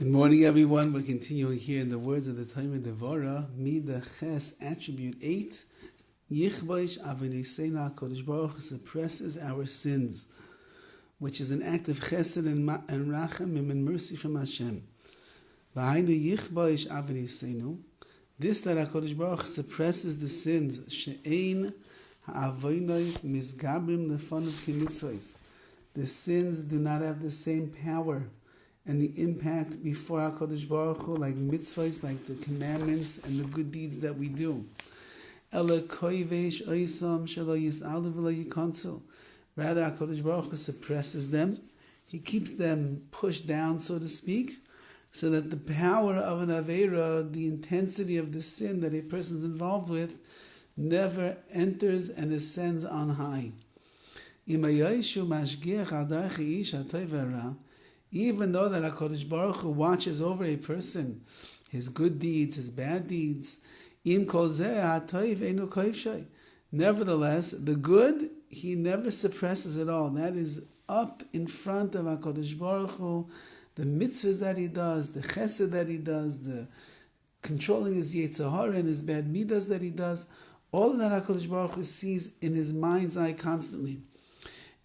Good morning, everyone. We're continuing here in the words of the time of DEVORAH, Mida Ches, attribute 8. Yichvaish Avinei Seina HaKadosh Baruch Hu suppresses our sins, which is an act of chesed and rachem and mercy from Hashem. V'hainu Yichvaish Avinei Seinu, this that HaKadosh Baruch Hu suppresses the sins, she'ein ha'avonos misgabrim lefanav k'mitzvos. The sins do not have the same power and the impact before HaKadosh Baruch Hu, like mitzvahs, like the commandments and the good deeds that we do. Rather, HaKadosh Baruch Hu suppresses them. He keeps them pushed down, so to speak, so that the power of an Aveira, the intensity of the sin that a person is involved with, never enters and ascends on high. Even though that HaKadosh Baruch Hu watches over a person, his good deeds, his bad deeds, nevertheless, the good, he never suppresses it all. That is up in front of HaKadosh Baruch Hu, the mitzvahs that he does, the chesed that he does, the controlling his Yetzer Hara and his bad midas that he does, all of that HaKadosh Baruch Hu sees in his mind's eye constantly.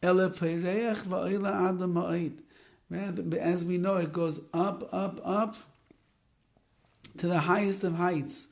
As we know, it goes up, up, up to the highest of heights.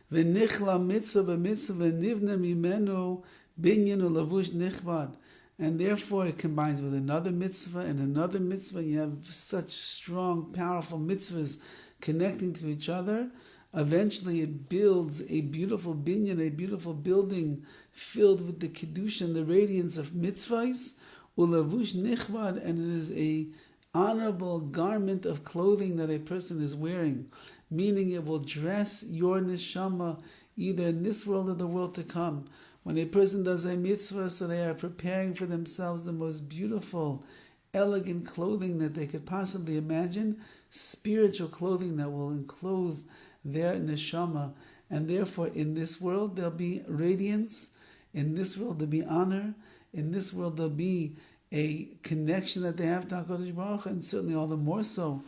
V'nichla mitzvah b'mitzvah nivna mimenu binyan u'lavush nichvad. And therefore it combines with another mitzvah and another mitzvah. You have such strong, powerful mitzvahs connecting to each other. Eventually it builds a beautiful binyan, a beautiful building filled with the kiddush and the radiance of mitzvahs. U'lavush nichvad, and it is a honorable garment of clothing that a person is wearing, meaning it will dress your neshama either in this world or the world to come. When a person does a mitzvah, so they are preparing for themselves the most beautiful, elegant clothing that they could possibly imagine, spiritual clothing that will enclose their neshama, and therefore in this world there'll be radiance, in this world there'll be honor, in this world there'll be a connection that they have to HaKadosh Baruch Hu, and certainly all the more so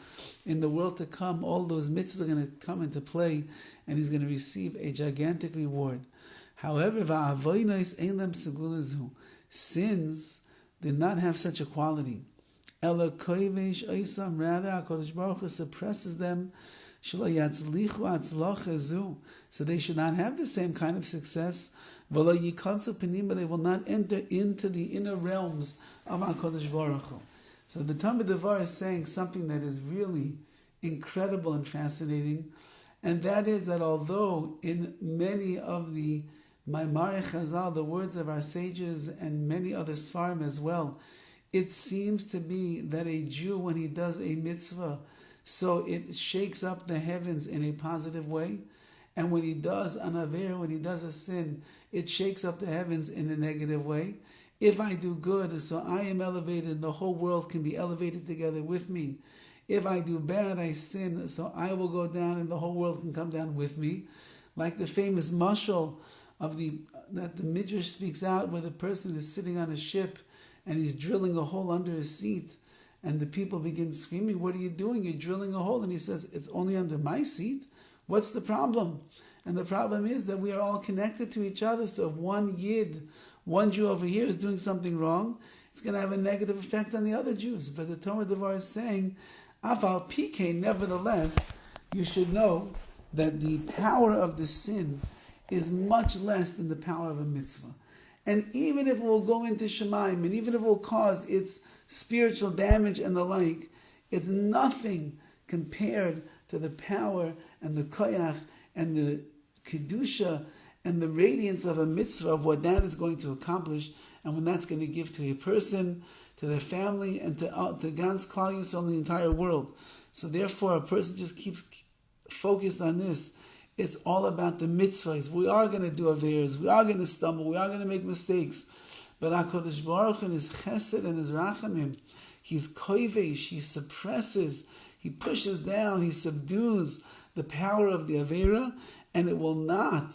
in the world to come. All those mitzvahs are going to come into play, and he's going to receive a gigantic reward. However, sins did not have such a quality. Rather, HaKadosh Baruch Hu suppresses them, so they should not have the same kind of success. But they will not enter into the inner realms of HaKadosh Baruch Hu. So the Talmud DEVORAH is saying something that is really incredible and fascinating, and that is that although in many of the Maimarei Chazal, the words of our sages, and many other Svarim as well, it seems to be that a Jew, when he does a mitzvah, so it shakes up the heavens in a positive way. And when he does an aver, when he does a sin, it shakes up the heavens in a negative way. If I do good, so I am elevated, the whole world can be elevated together with me. If I do bad, I sin, so I will go down and the whole world can come down with me. Like the famous mashal that the Midrash speaks out, where the person is sitting on a ship and he's drilling a hole under his seat, and the people begin screaming, "What are you doing? You're drilling a hole." And he says, "It's only under my seat. What's the problem?" And the problem is that we are all connected to each other. So if one Yid, one Jew over here is doing something wrong, it's going to have a negative effect on the other Jews. But the Talmud DEVORAH is saying, Afal PK, nevertheless, you should know that the power of the sin is much less than the power of a mitzvah. And even if it will go into Shemaim, and even if it will cause its spiritual damage and the like, it's nothing compared to the power and the koyach and the kedusha and the radiance of a mitzvah, of what that is going to accomplish, and what that's going to give to a person, to their family, and to Gans Klal Yisrael, the entire world. So therefore, a person just keeps focused on this. It's all about the mitzvahs. We are going to do averes, we are going to stumble, we are going to make mistakes. But HaKadosh Baruch Hu, in his chesed and his rachamim, he's koivesh, he suppresses, he pushes down, he subdues the power of the Avera, and it will not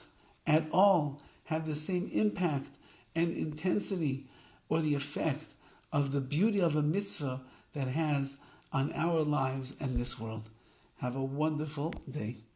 at all have the same impact and intensity or the effect of the beauty of a mitzvah that has on our lives and this world. Have a wonderful day.